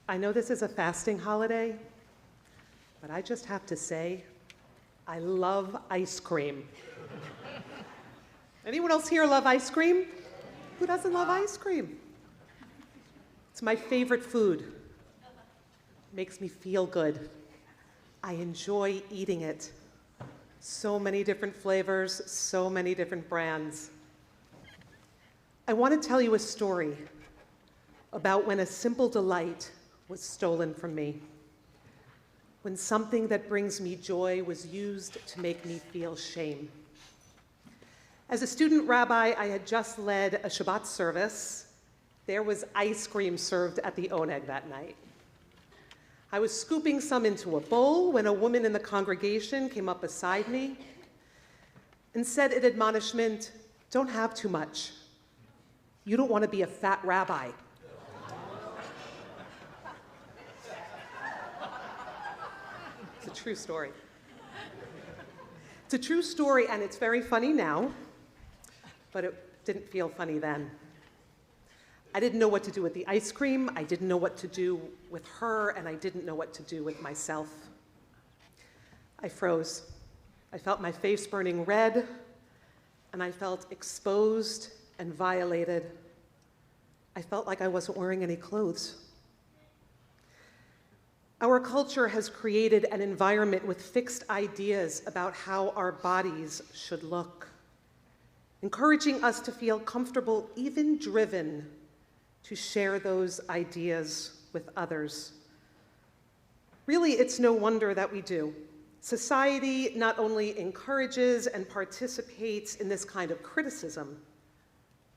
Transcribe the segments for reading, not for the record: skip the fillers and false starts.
I know this is a fasting holiday, but I just have to say, I love ice cream. Anyone else here love ice cream? Who doesn't love ice cream? It's my favorite food. Makes me feel good. I enjoy eating it. So many different flavors, so many different brands. I want to tell you a story about when a simple delight was stolen from me, when something that brings me joy was used to make me feel shame. As a student rabbi, I had just led a Shabbat service. There was ice cream served at the oneg that night. I was scooping some into a bowl when a woman in the congregation came up beside me and said in admonishment, "Don't have too much. You don't want to be a fat rabbi." It's a true story. It's a true story, and it's very funny now, but it didn't feel funny then. I didn't know what to do with the ice cream, I didn't know what to do with her, and I didn't know what to do with myself. I froze. I felt my face burning red, and I felt exposed and violated. I felt like I wasn't wearing any clothes. Our culture has created an environment with fixed ideas about how our bodies should look, encouraging us to feel comfortable, even driven, to share those ideas with others. Really, it's no wonder that we do. Society not only encourages and participates in this kind of criticism,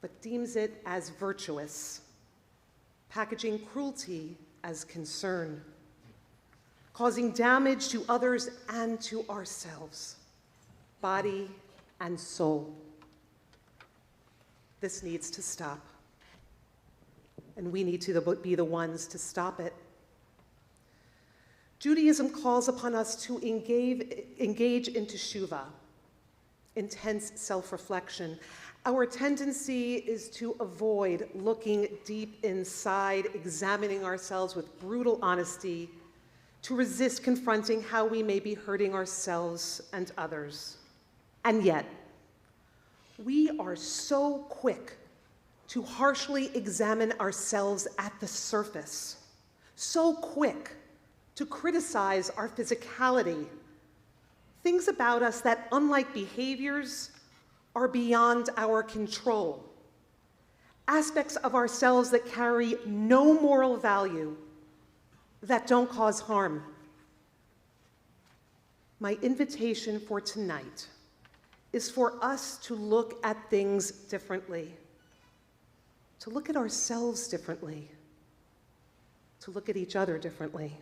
but deems it as virtuous, packaging cruelty as concern, causing damage to others and to ourselves, body and soul. This needs to stop, and we need to be the ones to stop it. Judaism calls upon us to engage in teshuvah, intense self-reflection. Our tendency is to avoid looking deep inside, examining ourselves with brutal honesty, to resist confronting how we may be hurting ourselves and others. And yet, we are so quick to harshly examine ourselves at the surface, so quick to criticize our physicality, things about us that, unlike behaviors, are beyond our control, aspects of ourselves that carry no moral value, that don't cause harm. My invitation for tonight is for us to look at things differently, to look at ourselves differently, to look at each other differently.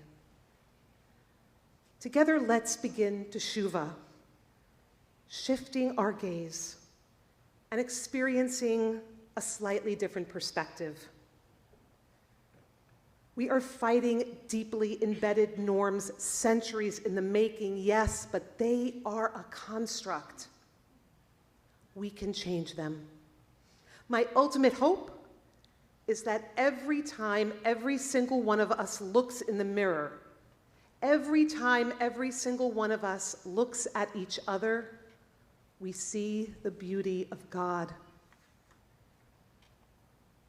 Together, let's begin teshuvah, shifting our gaze and experiencing a slightly different perspective. We are fighting deeply embedded norms, centuries in the making, yes, but they are a construct. We can change them. My ultimate hope is that every time every single one of us looks in the mirror, every time every single one of us looks at each other, we see the beauty of God.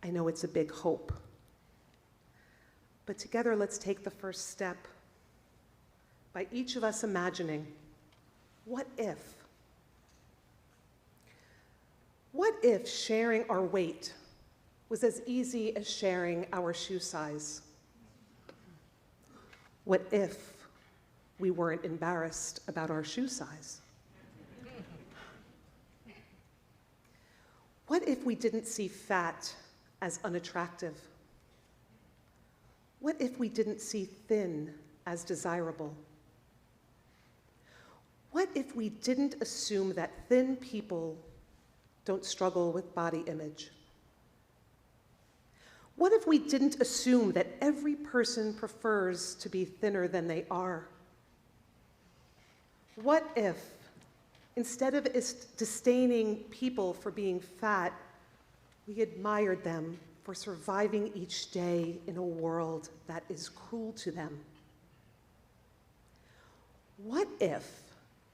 I know it's a big hope. But together, let's take the first step by each of us imagining, what if? What if sharing our weight was as easy as sharing our shoe size? What if we weren't embarrassed about our shoe size? What if we didn't see fat as unattractive? What if we didn't see thin as desirable? What if we didn't assume that thin people don't struggle with body image? What if we didn't assume that every person prefers to be thinner than they are? What if, instead of disdaining people for being fat, we admired them for surviving each day in a world that is cruel to them? What if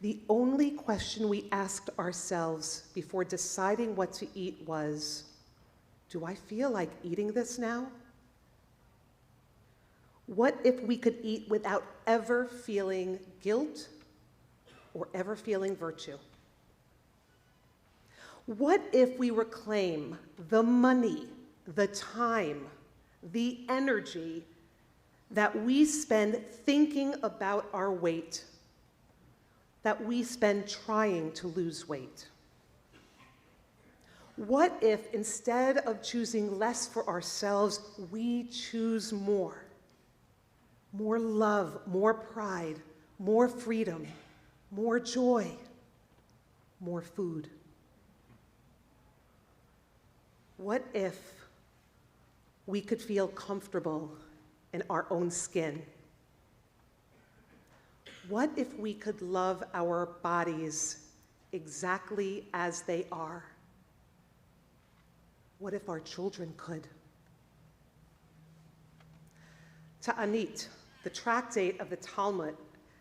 the only question we asked ourselves before deciding what to eat was, do I feel like eating this now? What if we could eat without ever feeling guilt or ever feeling virtue? What if we reclaim the money, the time, the energy that we spend thinking about our weight, that we spend trying to lose weight? What if instead of choosing less for ourselves, we choose more? More love, more pride, more freedom, more joy, more food. What if we could feel comfortable in our own skin? What if we could love our bodies exactly as they are? What if our children could? Ta'anit, the tractate of the Talmud,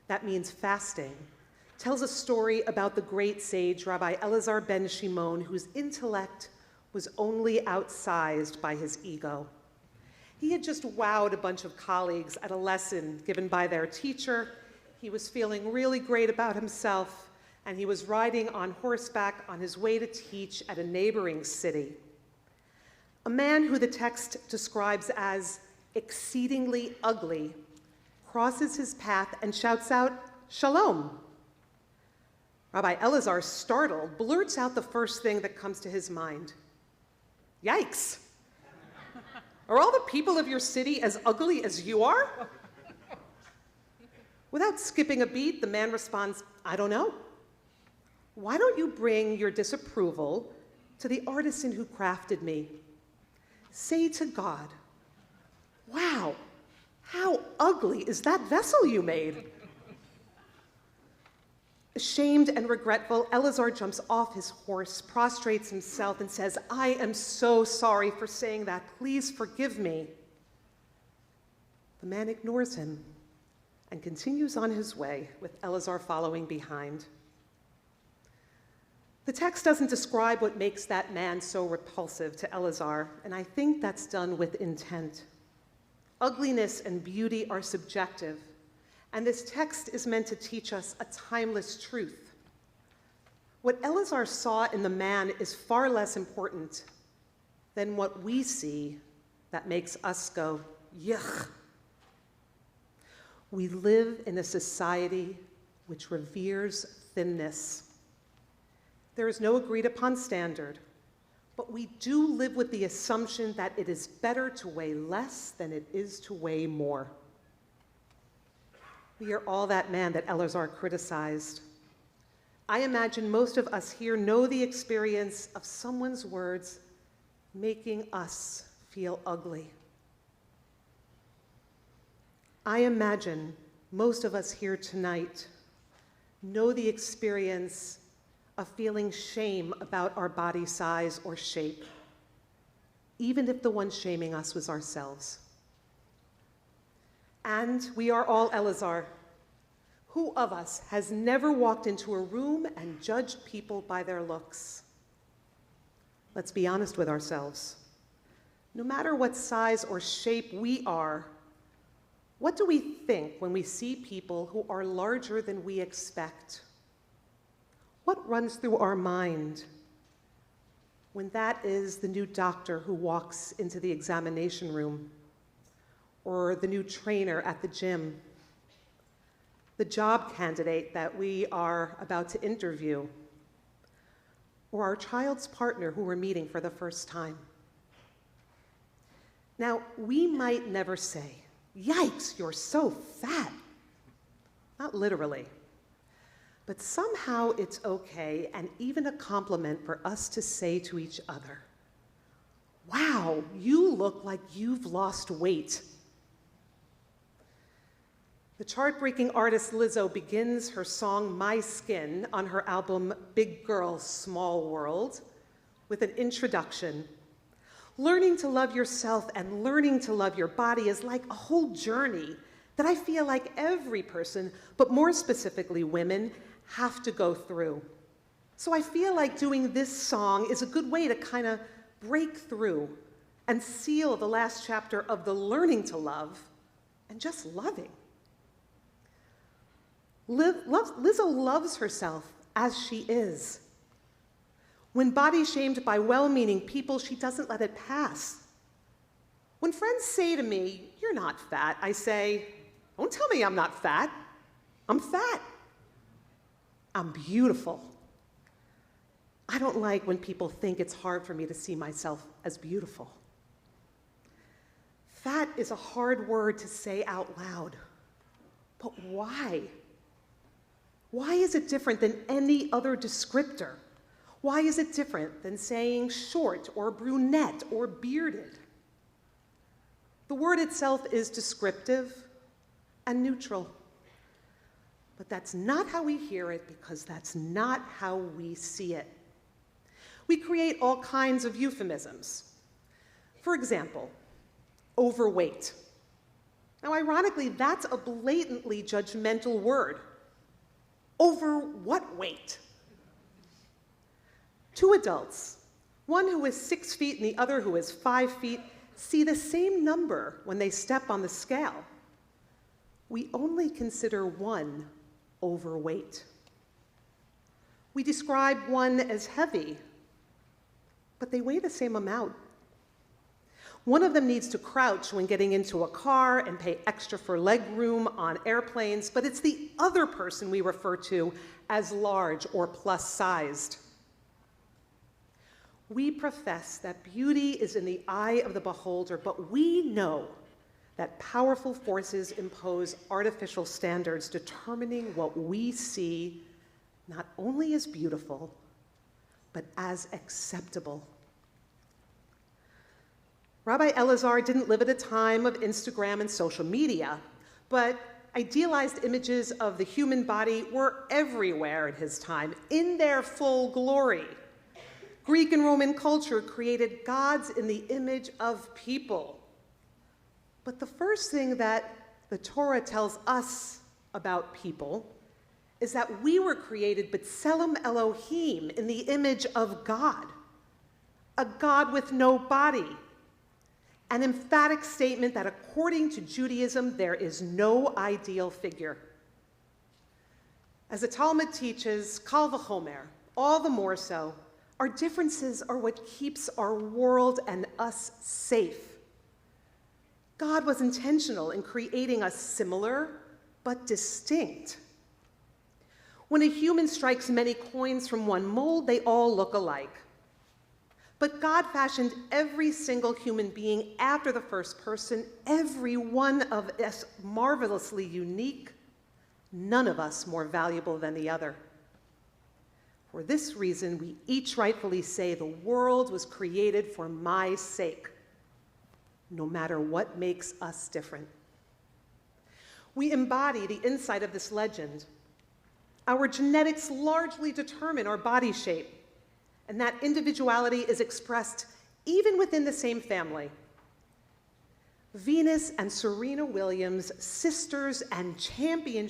that means fasting, tells a story about the great sage Rabbi Elazar ben Shimon, whose intellect was only outsized by his ego. He had just wowed a bunch of colleagues at a lesson given by their teacher. He was feeling really great about himself, and he was riding on horseback on his way to teach at a neighboring city. A man who the text describes as exceedingly ugly crosses his path and shouts out, "Shalom." Rabbi Elazar, startled, blurts out the first thing that comes to his mind. Yikes! Are all the people of your city as ugly as you are? Without skipping a beat, the man responds, I don't know. Why don't you bring your disapproval to the artisan who crafted me? Say to God, wow, how ugly is that vessel you made? Ashamed and regretful, Elazar jumps off his horse, prostrates himself, and says, I am so sorry for saying that. Please forgive me. The man ignores him and continues on his way, with Elazar following behind. The text doesn't describe what makes that man so repulsive to Elazar, and I think that's done with intent. Ugliness and beauty are subjective, and this text is meant to teach us a timeless truth. What Elazar saw in the man is far less important than what we see that makes us go, yuck. We live in a society which reveres thinness. There is no agreed upon standard, but we do live with the assumption that it is better to weigh less than it is to weigh more. We are all that man that Elazar criticized. I imagine most of us here know the experience of someone's words making us feel ugly. I imagine most of us here tonight know the experience of feeling shame about our body size or shape, even if the one shaming us was ourselves. And we are all Elazar. Who of us has never walked into a room and judged people by their looks? Let's be honest with ourselves. No matter what size or shape we are, what do we think when we see people who are larger than we expect? What runs through our mind when that is the new doctor who walks into the examination room, or the new trainer at the gym, the job candidate that we are about to interview, or our child's partner who we're meeting for the first time? Now, we might never say, yikes, you're so fat. Not literally. But somehow it's okay, and even a compliment, for us to say to each other, wow, you look like you've lost weight. The chart-breaking artist Lizzo begins her song My Skin on her album Big Girl, Small World with an introduction. Learning to love yourself and learning to love your body is like a whole journey that I feel like every person, but more specifically women, have to go through. So I feel like doing this song is a good way to kind of break through and seal the last chapter of the learning to love and just loving. Lizzo loves herself as she is. When body shamed by well-meaning people, she doesn't let it pass. When friends say to me, "You're not fat," I say, "Don't tell me I'm not fat. I'm fat. I'm beautiful." I don't like when people think it's hard for me to see myself as beautiful. Fat is a hard word to say out loud. But why? Why is it different than any other descriptor? Why is it different than saying short or brunette or bearded? The word itself is descriptive and neutral. But that's not how we hear it because that's not how we see it. We create all kinds of euphemisms. For example, overweight. Now, ironically, that's a blatantly judgmental word. Over what weight? Two adults, one who is 6 feet and the other who is 5 feet, see the same number when they step on the scale. We only consider one overweight. We describe one as heavy, but they weigh the same amount. One of them needs to crouch when getting into a car and pay extra for leg room on airplanes, but it's the other person we refer to as large or plus-sized. We profess that beauty is in the eye of the beholder, but we know that powerful forces impose artificial standards determining what we see not only as beautiful, but as acceptable. Rabbi Elazar didn't live at a time of Instagram and social media, but idealized images of the human body were everywhere in his time, in their full glory. Greek and Roman culture created gods in the image of people. But the first thing that the Torah tells us about people is that we were created b'tselem Elohim, in the image of God, a God with no body. An emphatic statement that according to Judaism, there is no ideal figure. As the Talmud teaches, kal v'chomer, all the more so, our differences are what keeps our world and us safe. God was intentional in creating us similar, but distinct. When a human strikes many coins from one mold, they all look alike. But God fashioned every single human being after the first person, every one of us marvelously unique, none of us more valuable than the other. For this reason, we each rightfully say the world was created for my sake, no matter what makes us different. We embody the insight of this legend. Our genetics largely determine our body shape, and that individuality is expressed even within the same family. Venus and Serena Williams, sisters and champion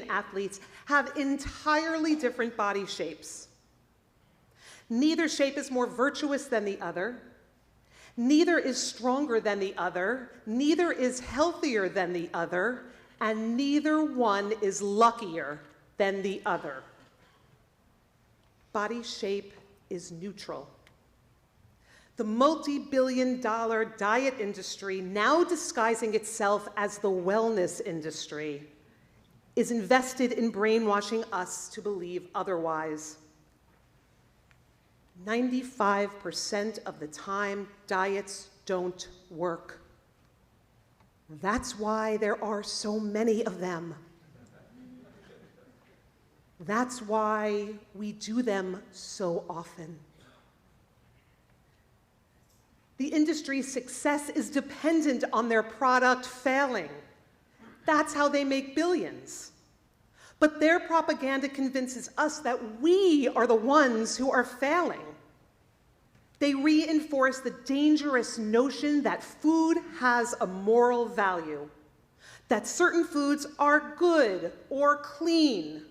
athletes, have entirely different body shapes. Neither shape is more virtuous than the other. Neither is stronger than the other. Neither is healthier than the other. And neither one is luckier than the other. Body shape is neutral. The multi-billion-dollar diet industry, now disguising itself as the wellness industry, is invested in brainwashing us to believe otherwise. 95% of the time, diets don't work. That's why there are so many of them. That's why we do them so often. The industry's success is dependent on their product failing. That's how they make billions. But their propaganda convinces us that we are the ones who are failing. They reinforce the dangerous notion that food has a moral value, that certain foods are good or clean,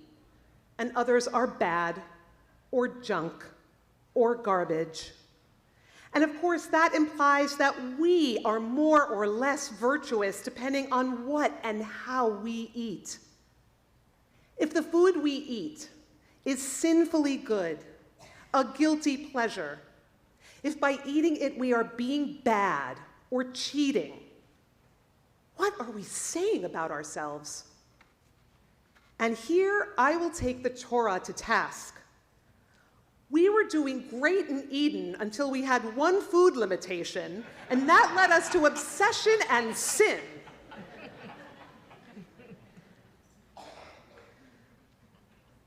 and others are bad or junk or garbage. And of course, that implies that we are more or less virtuous depending on what and how we eat. If the food we eat is sinfully good, a guilty pleasure, if by eating it we are being bad or cheating, what are we saying about ourselves? And here I will take the Torah to task. We were doing great in Eden until we had one food limitation, and that led us to obsession and sin.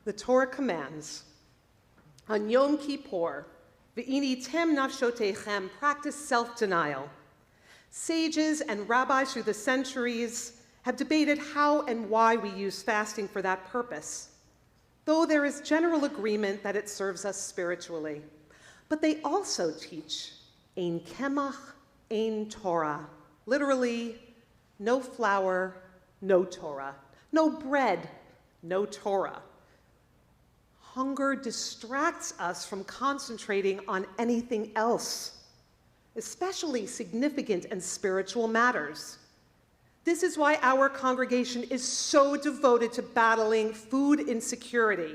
The Torah commands, on Yom Kippur, Ve'initem nafshotechem, practice self-denial. Sages and rabbis through the centuries have debated how and why we use fasting for that purpose, though there is general agreement that it serves us spiritually. But they also teach ein kemach, ein Torah, literally, no flour, no Torah, no bread, no Torah. Hunger distracts us from concentrating on anything else, especially significant and spiritual matters. This is why our congregation is so devoted to battling food insecurity.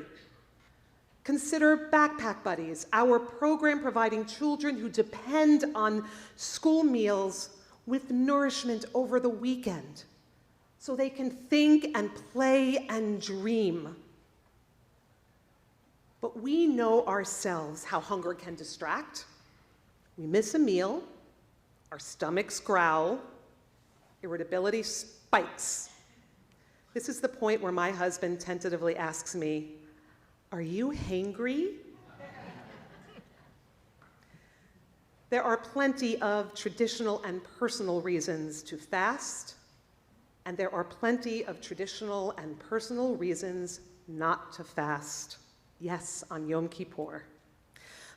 Consider Backpack Buddies, our program providing children who depend on school meals with nourishment over the weekend, so they can think and play and dream. But we know ourselves how hunger can distract. We miss a meal, our stomachs growl, irritability spikes. This is the point where my husband tentatively asks me, "Are you hangry?" There are plenty of traditional and personal reasons to fast, and there are plenty of traditional and personal reasons not to fast. Yes, on Yom Kippur.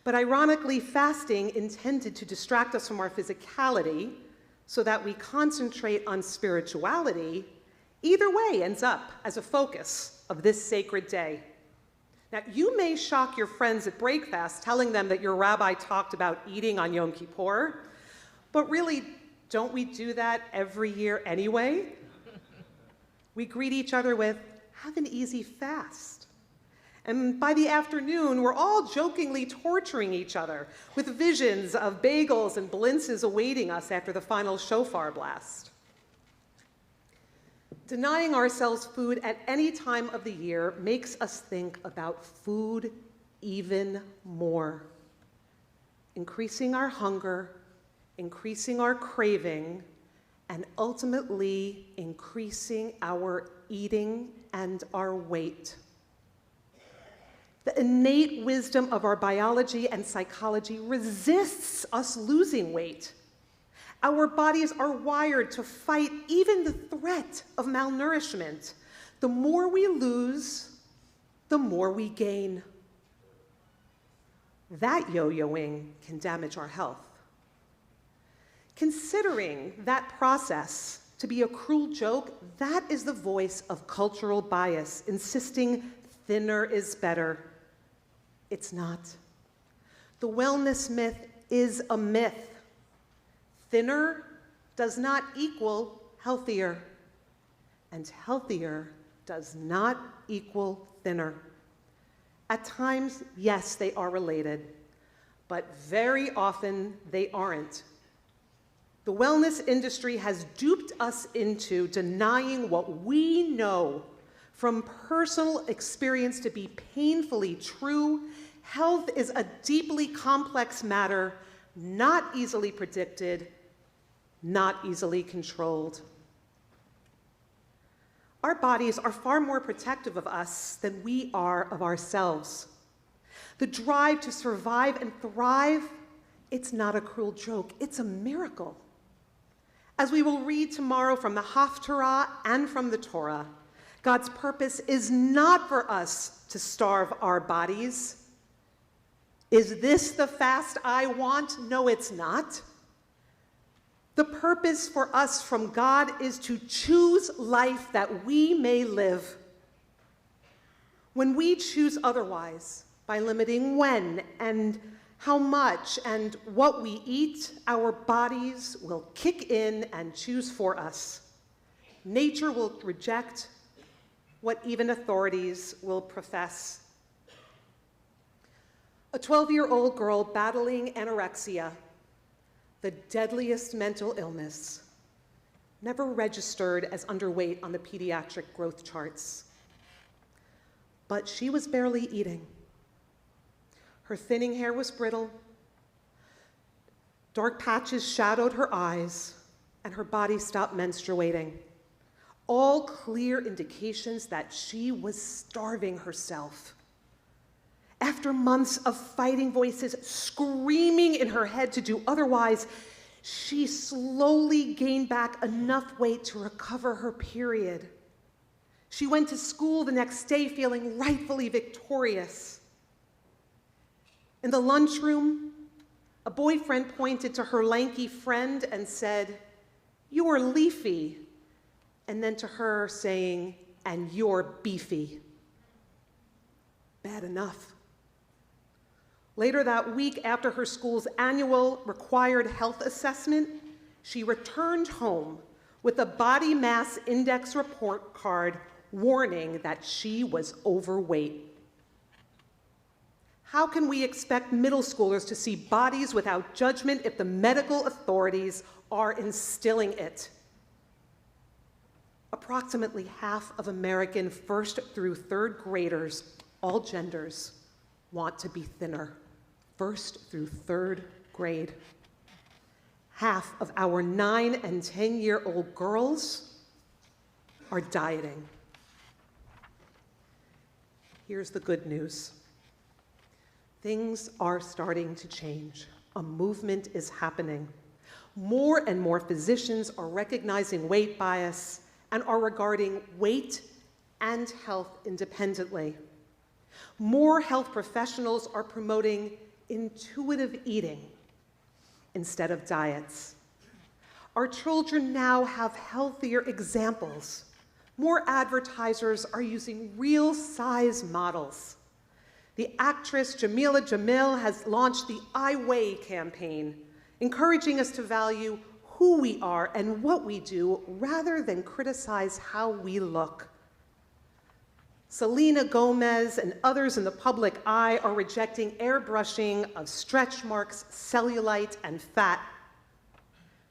But ironically, fasting intended to distract us from our physicality so that we concentrate on spirituality, either way ends up as a focus of this sacred day. Now, you may shock your friends at breakfast telling them that your rabbi talked about eating on Yom Kippur, but really, don't we do that every year anyway? We greet each other with, "Have an easy fast." And by the afternoon, we're all jokingly torturing each other with visions of bagels and blintzes awaiting us after the final shofar blast. Denying ourselves food at any time of the year makes us think about food even more, increasing our hunger, increasing our craving, and ultimately increasing our eating and our weight. The innate wisdom of our biology and psychology resists us losing weight. Our bodies are wired to fight even the threat of malnourishment. The more we lose, the more we gain. That yo-yoing can damage our health. Considering that process to be a cruel joke, that is the voice of cultural bias, insisting thinner is better. It's not. The wellness myth is a myth. Thinner does not equal healthier, and healthier does not equal thinner. At times, yes, they are related, but very often they aren't. The wellness industry has duped us into denying what we know from personal experience to be painfully true. Health is a deeply complex matter, not easily predicted, not easily controlled. Our bodies are far more protective of us than we are of ourselves. The drive to survive and thrive, it's not a cruel joke, it's a miracle. As we will read tomorrow from the Haftarah and from the Torah, God's purpose is not for us to starve our bodies. Is this the fast I want? No, it's not. The purpose for us from God is to choose life that we may live. When we choose otherwise, by limiting when and how much and what we eat, our bodies will kick in and choose for us. Nature will reject what even authorities will profess. A 12-year-old girl battling anorexia, the deadliest mental illness, never registered as underweight on the pediatric growth charts. But she was barely eating. Her thinning hair was brittle, dark patches shadowed her eyes, and her body stopped menstruating. All clear indications that she was starving herself. After months of fighting voices screaming in her head to do otherwise, she slowly gained back enough weight to recover her period. She went to school the next day feeling rightfully victorious. In the lunchroom, a boyfriend pointed to her lanky friend and said, "You're leafy," and then to her saying, "And you're beefy." Bad enough. Later that week, after her school's annual required health assessment, she returned home with a body mass index report card warning that she was overweight. How can we expect middle schoolers to see bodies without judgment if the medical authorities are instilling it? Approximately half of American first through third graders, all genders, want to be thinner. First through third grade. Half of our 9 and 10-year-old girls are dieting. Here's the good news. Things are starting to change. A movement is happening. More and more physicians are recognizing weight bias and are regarding weight and health independently. More health professionals are promoting intuitive eating instead of diets. Our children now have healthier examples. More advertisers are using real-size models. The actress Jamila Jamil has launched the I Weigh campaign, encouraging us to value who we are and what we do rather than criticize how we look. Selena Gomez and others in the public eye are rejecting airbrushing of stretch marks, cellulite, and fat.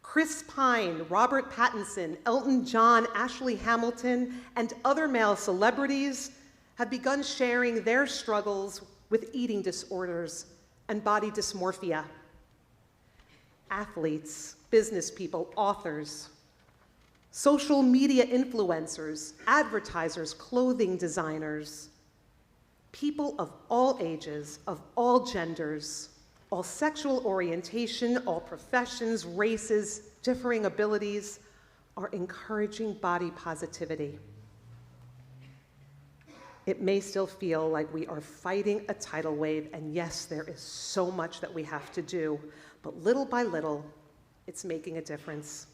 Chris Pine, Robert Pattinson, Elton John, Ashley Hamilton, and other male celebrities have begun sharing their struggles with eating disorders and body dysmorphia. Athletes, business people, authors, social media influencers, advertisers, clothing designers, people of all ages, of all genders, all sexual orientation, all professions, races, differing abilities, are encouraging body positivity. It may still feel like we are fighting a tidal wave, and yes, there is so much that we have to do, but little by little, it's making a difference.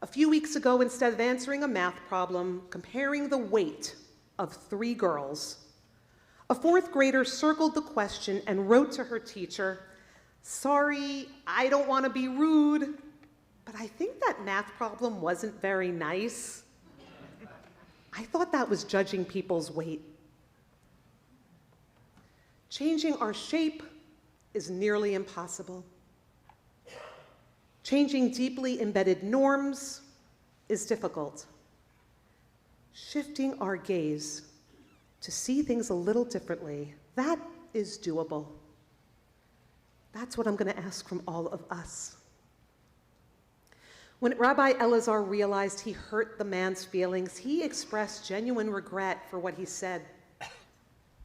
A few weeks ago, instead of answering a math problem, comparing the weight of 3 girls, a 4th grader circled the question and wrote to her teacher, "Sorry, I don't want to be rude, but I think that math problem wasn't very nice. I thought that was judging people's weight." Changing our shape is nearly impossible. Changing deeply embedded norms is difficult. Shifting our gaze to see things a little differently, that is doable. That's what I'm going to ask from all of us. When Rabbi Elazar realized he hurt the man's feelings, he expressed genuine regret for what he said.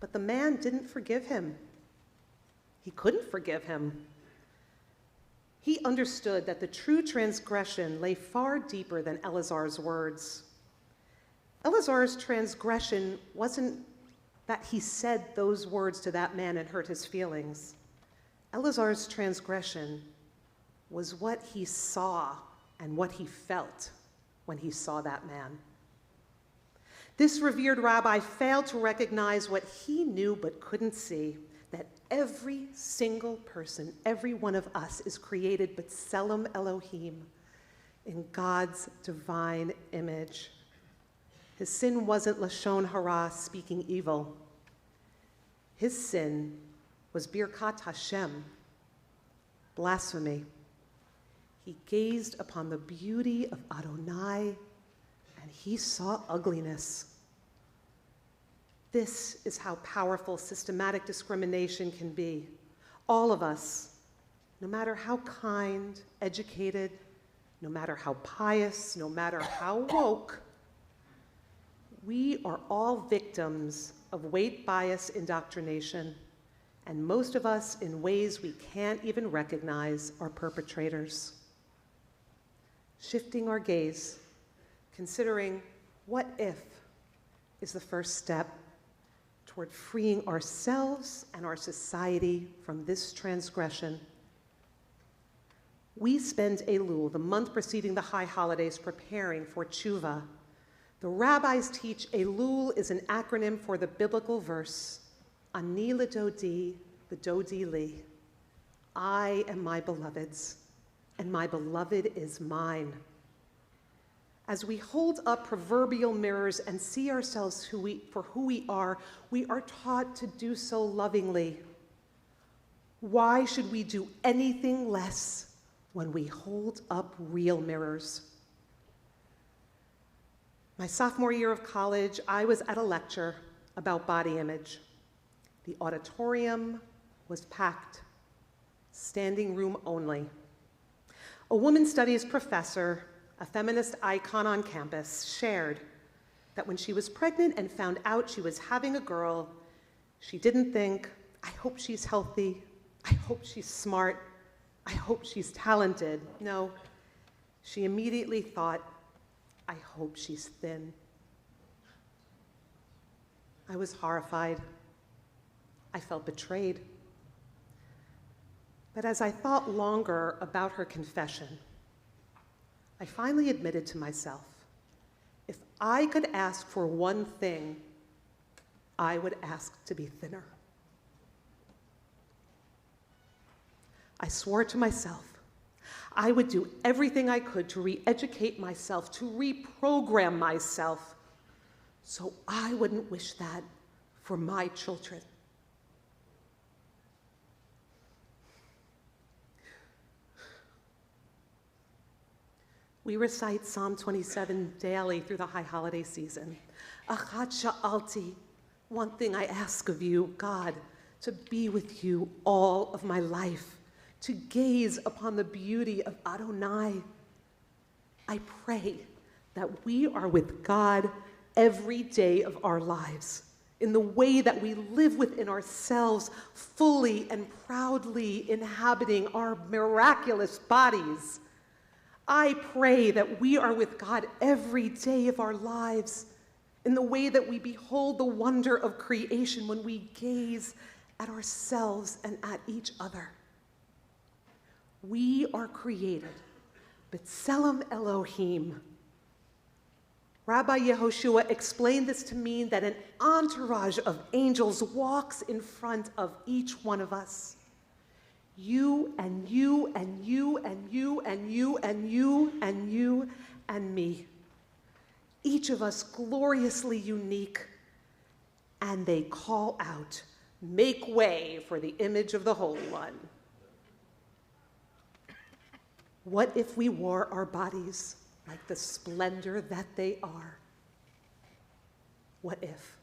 But the man didn't forgive him. He couldn't forgive him. He understood that the true transgression lay far deeper than Elazar's words. Elazar's transgression wasn't that he said those words to that man and hurt his feelings. Eleazar's transgression was what he saw and what he felt when he saw that man. This revered rabbi failed to recognize what he knew but couldn't see, that every single person, every one of us, is created b'tselem Elohim, in God's divine image. His sin wasn't lashon hara, speaking evil. His sin was birkat Hashem, blasphemy. He gazed upon the beauty of Adonai, and he saw ugliness. This is how powerful systematic discrimination can be. All of us, no matter how kind, educated, no matter how pious, no matter how woke, we are all victims of weight bias indoctrination, and most of us, in ways we can't even recognize, are perpetrators. Shifting our gaze, considering what if, is the first step toward freeing ourselves and our society from this transgression. We spend Elul, the month preceding the high holidays, preparing for tshuva. The rabbis teach Elul is an acronym for the biblical verse, Ani l'dodi, v'dodi li. I am my beloved's, and my beloved is mine. As we hold up proverbial mirrors and see ourselves for who we are taught to do so lovingly. Why should we do anything less when we hold up real mirrors? My sophomore year of college, I was at a lecture about body image. The auditorium was packed, standing room only. A women's studies professor, a feminist icon on campus, shared that when she was pregnant and found out she was having a girl, she didn't think, I hope she's healthy, I hope she's smart, I hope she's talented. No, she immediately thought, I hope she's thin. I was horrified. I felt betrayed. But as I thought longer about her confession, I finally admitted to myself, if I could ask for one thing, I would ask to be thinner. I swore to myself I would do everything I could to re-educate myself, to reprogram myself, so I wouldn't wish that for my children. We recite Psalm 27 daily through the high holiday season. Achat sha'alti, one thing I ask of you, God, to be with you all of my life, to gaze upon the beauty of Adonai. I pray that we are with God every day of our lives, in the way that we live within ourselves, fully and proudly inhabiting our miraculous bodies. I pray that we are with God every day of our lives, in the way that we behold the wonder of creation when we gaze at ourselves and at each other. We are created, b'tselem Elohim. Rabbi Yehoshua explained this to mean that an entourage of angels walks in front of each one of us. You and you and you and you and you and you and you and me. Each of us gloriously unique, and they call out, make way for the image of the Holy One. What if we wore our bodies like the splendor that they are? What if?